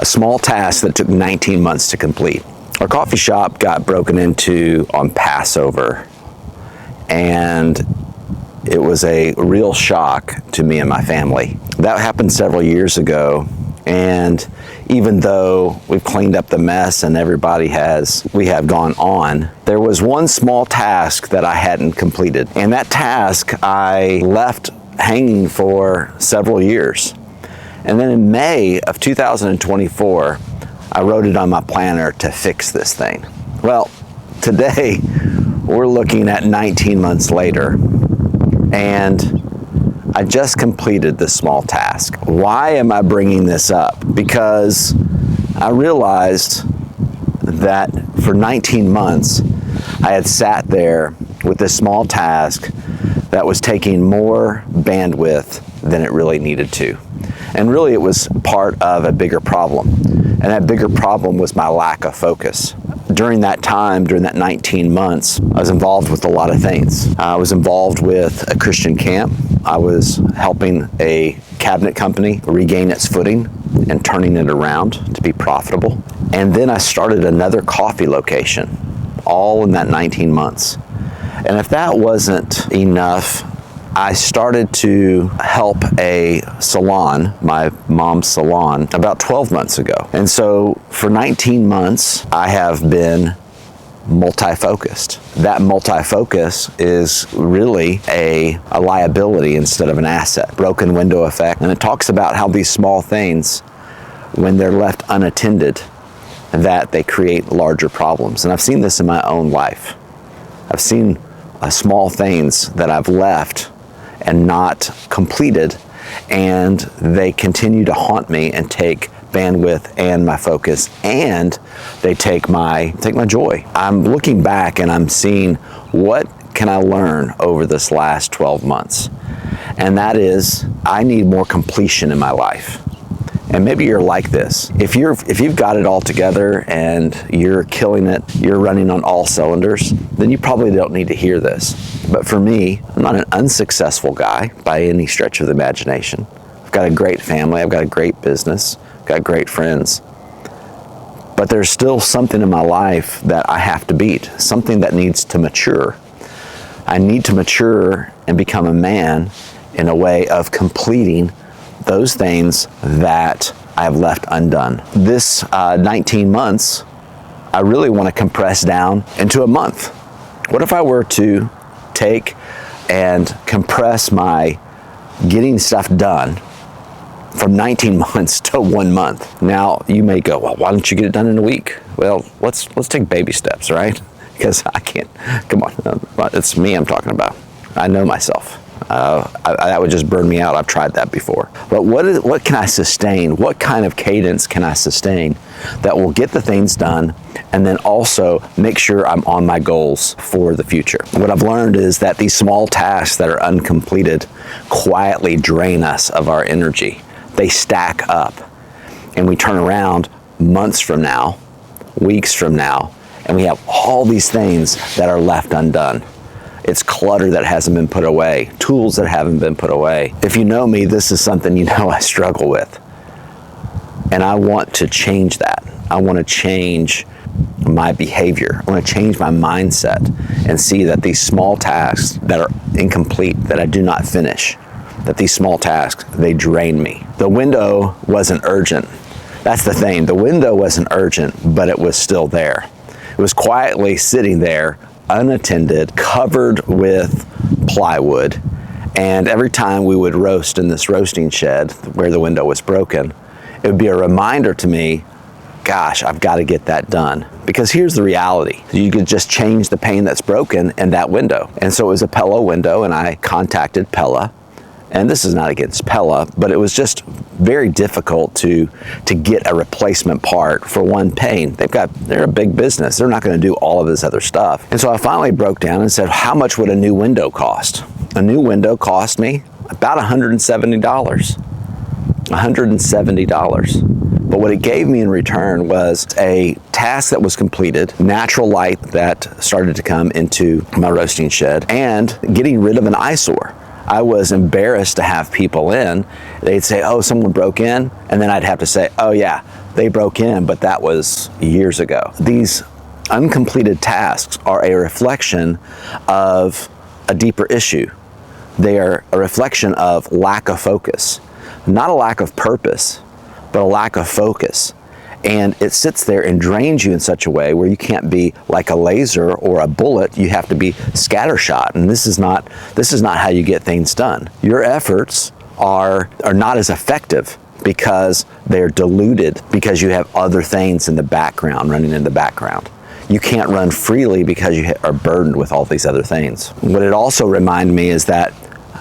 a small task that took 19 months to complete. Our coffee shop got broken into on Passover, and it was a real shock to me and my family. That happened several years ago, and even though we've cleaned up the mess and we have gone on, there was one small task that I hadn't completed. And that task I left hanging for several years. And then in May of 2024, I wrote it on my planner to fix this thing. Well, today we're looking at 19 months later, and I just completed this small task. Why am I bringing this up? Because I realized that for 19 months, I had sat there with this small task that was taking more bandwidth than it really needed to. And really it was part of a bigger problem. And that bigger problem was my lack of focus. During that time, during that 19 months, I was involved with a lot of things. I was involved with a Christian camp. I was helping a cabinet company regain its footing and turning it around to be profitable. And then I started another coffee location, all in that 19 months. And if that wasn't enough, I started to help a salon, my mom's salon, about 12 months ago. And so for 19 months, I have been multi-focused. That multi-focus is really a liability instead of an asset. Broken window effect. And it talks about how these small things, when they're left unattended, that they create larger problems. And I've seen this in my own life. I've seen small things that I've left and not completed, and they continue to haunt me and take bandwidth and my focus, and they take my joy. I'm looking back and I'm seeing what can I learn over this last 12 months. And that is, I need more completion in my life. And maybe you're like this. If you've got it all together and you're killing it, you're running on all cylinders, then you probably don't need to hear this. But for me, I'm not an unsuccessful guy by any stretch of the imagination. I've got a great family, I've got a great business, I've got great friends. But there's still something in my life that I have to beat, something that needs to mature. I need to mature and become a man in a way of completing those things that I've left undone. This 19 months, I really want to compress down into a month. What if I were to take and compress my getting stuff done from 19 months to 1 month? Now, you may go, well, why don't you get it done in a week? Well, let's take baby steps, right? Because I can't, come on, it's me I'm talking about. I know myself. That would just burn me out. I've tried that before. But what can I sustain? What kind of cadence can I sustain that will get the things done and then also make sure I'm on my goals for the future? What I've learned is that these small tasks that are uncompleted quietly drain us of our energy. They stack up, and we turn around months from now, weeks from now, and we have all these things that are left undone. It's clutter that hasn't been put away, tools that haven't been put away. If you know me, this is something you know I struggle with. And I want to change that. I want to change my behavior. I want to change my mindset and see that these small tasks that are incomplete, that I do not finish, that these small tasks, they drain me. The window wasn't urgent. That's the thing. The window wasn't urgent, but it was still there. It was quietly sitting there, unattended, covered with plywood. And every time we would roast in this roasting shed where the window was broken, it would be a reminder to me, gosh, I've got to get that done. Because here's the reality. You could just change the pane that's broken in that window. And so it was a Pella window, and I contacted Pella. And this is not against Pella, but it was just very difficult to get a replacement part for one pane. They're a big business. They're not going to do all of this other stuff. And so I finally broke down and said, how much would a new window cost? A new window cost me about $170. $170. But what it gave me in return was a task that was completed, natural light that started to come into my roasting shed, and getting rid of an eyesore. I was embarrassed to have people in. They'd say, oh, someone broke in. And then I'd have to say, oh yeah, they broke in, but that was years ago. These uncompleted tasks are a reflection of a deeper issue. They are a reflection of lack of focus, not a lack of purpose, but a lack of focus. And it sits there and drains you in such a way where you can't be like a laser or a bullet. You have to be scattershot. And this is not how you get things done. Your efforts are not as effective because they're diluted, because you have other things in the background, running in the background. You can't run freely because you are burdened with all these other things. What it also reminded me is that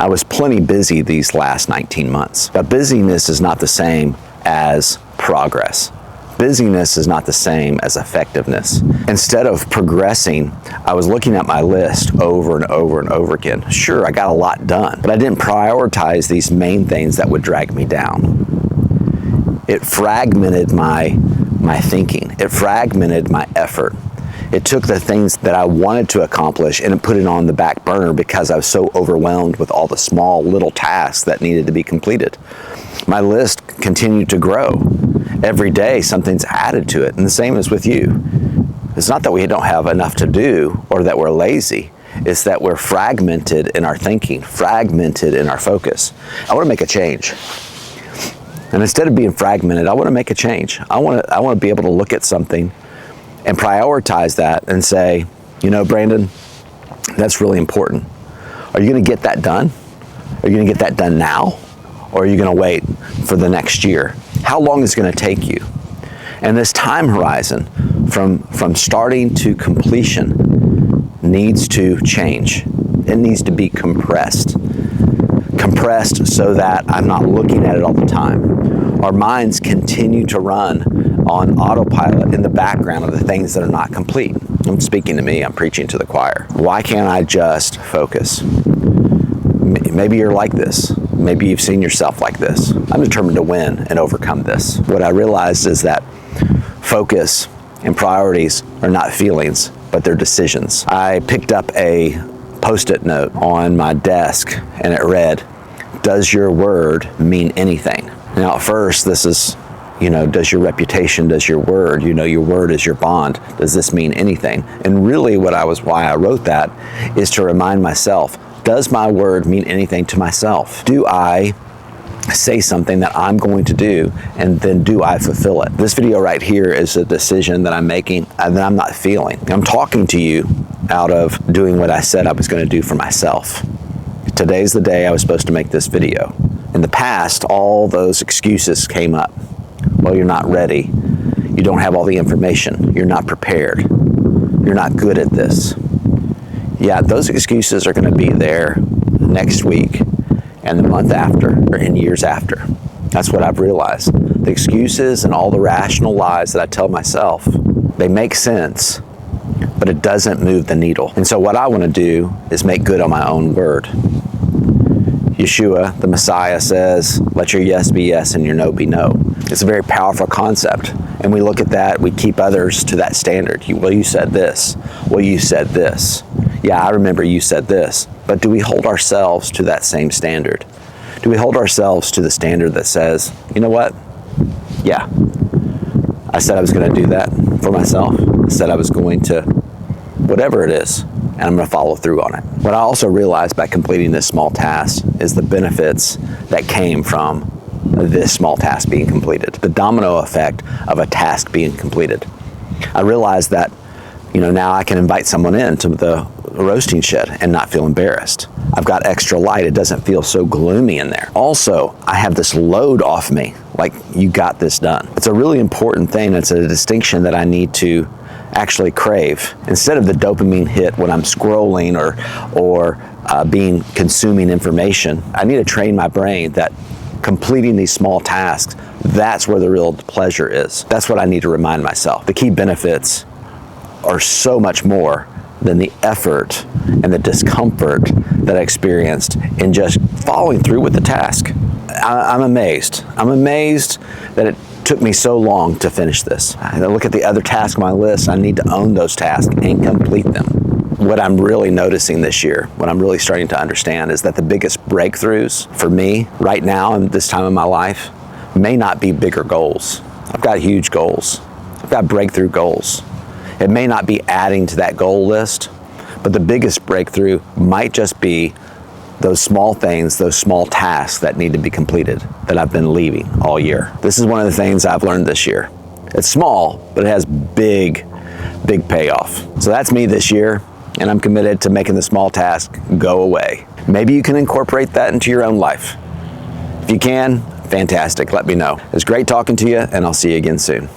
I was plenty busy these last 19 months. But busyness is not the same as progress. Busyness is not the same as effectiveness. Instead of progressing, I was looking at my list over and over and over again. Sure, I got a lot done, but I didn't prioritize these main things that would drag me down. It fragmented my thinking. It fragmented my effort. It took the things that I wanted to accomplish and it put it on the back burner because I was so overwhelmed with all the small little tasks that needed to be completed. My list continued to grow. Every day something's added to it, and the same is with you. It's not that we don't have enough to do or that we're lazy. It's that we're fragmented in our thinking, fragmented in our focus. I want to make a change. And instead of being fragmented, I want to make a change. I want to be able to look at something and prioritize that and say, you know, Brandon, that's really important. Are you going to get that done? Are you going to get that done now? Or are you going to wait for the next year? How long is it going to take you? And this time horizon from starting to completion needs to change. It needs to be compressed. Compressed so that I'm not looking at it all the time. Our minds continue to run on autopilot in the background of the things that are not complete. I'm speaking to me, I'm preaching to the choir. Why can't I just focus? Maybe you're like this. Maybe you've seen yourself like this. I'm determined to win and overcome this. What I realized is that focus and priorities are not feelings, but they're decisions. I picked up a Post-it note on my desk and it read, "Does your word mean anything?" Now at first this is, does your reputation, does your word, your word is your bond. Does this mean anything? And really why I wrote that is to remind myself, does my word mean anything to myself? Do I say something that I'm going to do and then do I fulfill it? This video right here is a decision that I'm making and that I'm not feeling. I'm talking to you out of doing what I said I was going to do for myself. Today's the day I was supposed to make this video. In the past, all those excuses came up. Well, you're not ready. You don't have all the information. You're not prepared. You're not good at this. Yeah, those excuses are going to be there next week and the month after or in years after. That's what I've realized. The excuses and all the rational lies that I tell myself, they make sense, but it doesn't move the needle. And so what I want to do is make good on my own word. Yeshua, the Messiah, says, let your yes be yes and your no be no. It's a very powerful concept. And we look at that, we keep others to that standard. Well, you said this. Well, you said this. Yeah, I remember you said this. But do we hold ourselves to that same standard? Do we hold ourselves to the standard that says, you know what? Yeah, I said I was going to do that for myself. I said I was going to, whatever it is, and I'm going to follow through on it. What I also realized by completing this small task is the benefits that came from this small task being completed. The domino effect of a task being completed. I realized that, now I can invite someone in to the roasting shed and not feel embarrassed. I've got extra light. It doesn't feel so gloomy in there. Also, I have this load off me, like you got this done. It's a really important thing. It's a distinction that I need to actually crave. Instead of the dopamine hit when I'm scrolling or consuming information, I need to train my brain that completing these small tasks, that's where the real pleasure is. That's what I need to remind myself. The key benefits are so much more than the effort and the discomfort that I experienced in just following through with the task. I'm amazed. I'm amazed that it took me so long to finish this. I look at the other tasks on my list. I need to own those tasks and complete them. What I'm really noticing this year, what I'm really starting to understand is that the biggest breakthroughs for me right now in this time of my life may not be bigger goals. I've got huge goals. I've got breakthrough goals. It may not be adding to that goal list, but the biggest breakthrough might just be those small things, those small tasks that need to be completed that I've been leaving all year. This is one of the things I've learned this year. It's small, but it has big payoff. So that's me this year, and I'm committed to making the small task go away. Maybe you can incorporate that into your own life. If you can, fantastic, let me know. It's great talking to you, and I'll see you again soon.